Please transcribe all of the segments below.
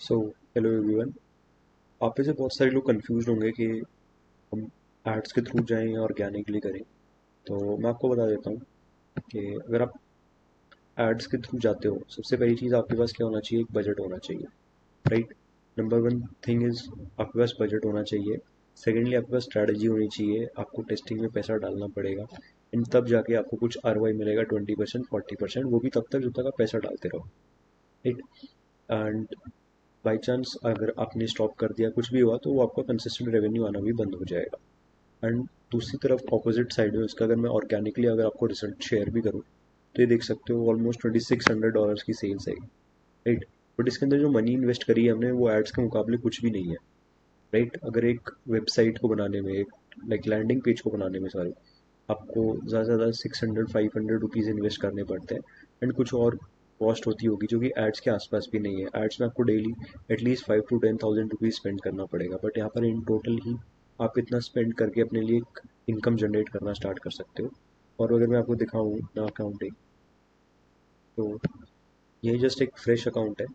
So hello everyone. आप में से बहुत सारे लोग कंफ्यूज होंगे कि हम एड्स के थ्रू जाएं या ऑर्गेनिकली करें। तो मैं आपको बता देता हूँ कि अगर आप एड्स के थ्रू जाते हो, सबसे पहली चीज़ आपके पास क्या होना चाहिए? एक बजट होना चाहिए, right. Number one thing is आपके पास बजट होना चाहिए। सेकेंडली आपके पास स्ट्रैटेजी होनी चाहिए, आपको टेस्टिंग में पैसा डालना पड़ेगा एंड तब जाके आपको कुछ आरओआई मिलेगा, 20% 40%, वो भी तब तक जब तक आप पैसा डालते रहो, राइट। एंड बाई चांस अगर आपने स्टॉप कर दिया, कुछ भी हुआ, तो वो आपका कंसिस्टेंट रेवेन्यू आना भी बंद हो जाएगा। एंड दूसरी तरफ ऑपोजिट साइड में उसका, अगर मैं ऑर्गेनिकली अगर आपको रिजल्ट शेयर भी करूँ, तो ये देख सकते हो ऑलमोस्ट $2600 की सेल्स है, राइट। बट इसके अंदर जो मनी इन्वेस्ट करी है हमने, वो एड्स के मुकाबले कुछ भी नहीं है, राइट। अगर एक वेबसाइट को बनाने में, एक लाइक लैंडिंग पेज को बनाने में, सॉरी, आपको ज़्यादा से ज़्यादा 600 500 रुपीज़ इन्वेस्ट करने पड़ते हैं एंड कुछ और कॉस्ट होती होगी जो कि एड्स के आसपास भी नहीं है। एड्स में आपको daily at least 5 to 10 thousand rupees spend करना पड़ेगा, बट यहाँ पर इन टोटल ही आप इतना स्पेंड करके अपने लिए एक इनकम जनरेट करना स्टार्ट कर सकते हो। और अगर मैं आपको दिखाऊँ ना अकाउंटिंग, तो ये जस्ट एक फ्रेश अकाउंट है।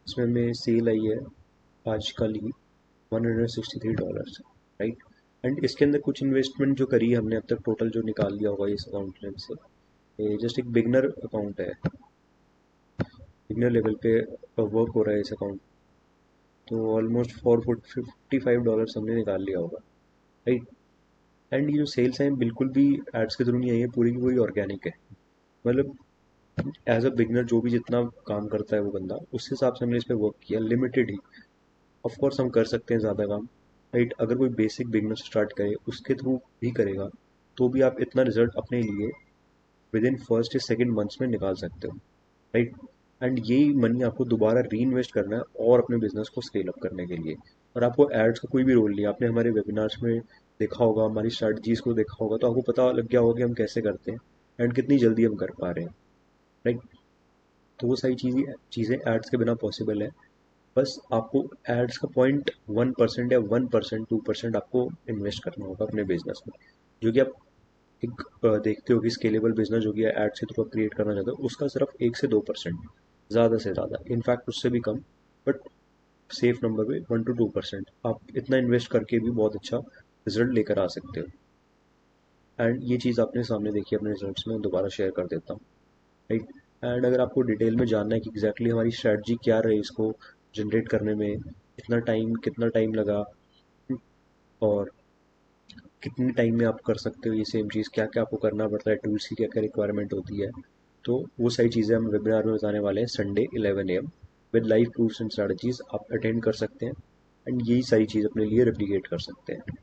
इसमें हमें सेल आई है आज कल ही, $163, राइट। एंड इसके अंदर कुछ इन्वेस्टमेंट जो करी है हमने अब तक, टोटल जो निकाल लिया होगा इस अकाउंट में से, ये जस्ट एक बिगनर अकाउंट है, बिगनर लेवल पे वर्क हो रहा है इस अकाउंट। तो ऑलमोस्ट $455 हमने निकाल लिया होगा, राइट। एंड ये जो सेल्स हैं बिल्कुल भी एड्स के थ्रू नहीं आई है, पूरी की पूरी ऑर्गेनिक है। मतलब एज अ बिगनर जो भी जितना काम करता है वो बंदा, उस हिसाब से हमने इस पर वर्क किया, लिमिटेड ही। ऑफ कोर्स हम कर सकते हैं ज़्यादा काम, राइट। अगर कोई बेसिक बिगनर स्टार्ट करे, उसके थ्रू भी करेगा, तो भी आप इतना रिजल्ट अपने लिए विद इन फर्स्ट या सेकेंड मंथ्स में निकाल सकते हो, राइट। एंड यही मनी आपको दोबारा री इन्वेस्ट करना है और अपने बिजनेस को स्केल अप करने के लिए। और आपको एड्स का कोई भी रोल नहीं है। आपने हमारे वेबिनार्स में देखा होगा, हमारी स्ट्रैटेजीज को देखा होगा, तो आपको पता लग गया होगा कि हम कैसे करते हैं एंड कितनी जल्दी हम कर पा रहे हैं, राइट। तो वो सारी चीज़ें चीज़ें एड्स के बिना पॉसिबल है। बस आपको एड्स का 0.1% या 1% 2% आपको इन्वेस्ट करना होगा अपने बिजनेस में, जो कि आप एक देखते हो कि स्केलेबल बिजनेस जो कि एड्स के थ्रू आप क्रिएट करना चाहते हो, उसका सिर्फ 1 से 2%, ज़्यादा से ज़्यादा, इनफैक्ट उससे भी कम। बट सेफ नंबर पे 1 to 2% आप इतना इन्वेस्ट करके भी बहुत अच्छा रिजल्ट लेकर आ सकते हो। एंड ये चीज़ आपने सामने देखी अपने रिजल्ट्स में, दोबारा शेयर कर देता हूँ, राइट। एंड अगर आपको डिटेल में जानना है कि एग्जैक्टली हमारी स्ट्रैटेजी क्या रही इसको जनरेट करने में, कितना टाइम लगा, और कितने टाइम में आप कर सकते हो ये सेम चीज़, क्या क्या आपको करना पड़ता है, टूल्स की क्या क्या रिक्वायरमेंट होती है, तो वो सारी चीज़ें हम वेबिनार में बताने वाले हैं Sunday 11 AM with live proofs and strategies. आप अटेंड कर सकते हैं एंड यही सारी चीज़ अपने लिए रेप्लिकेट कर सकते हैं।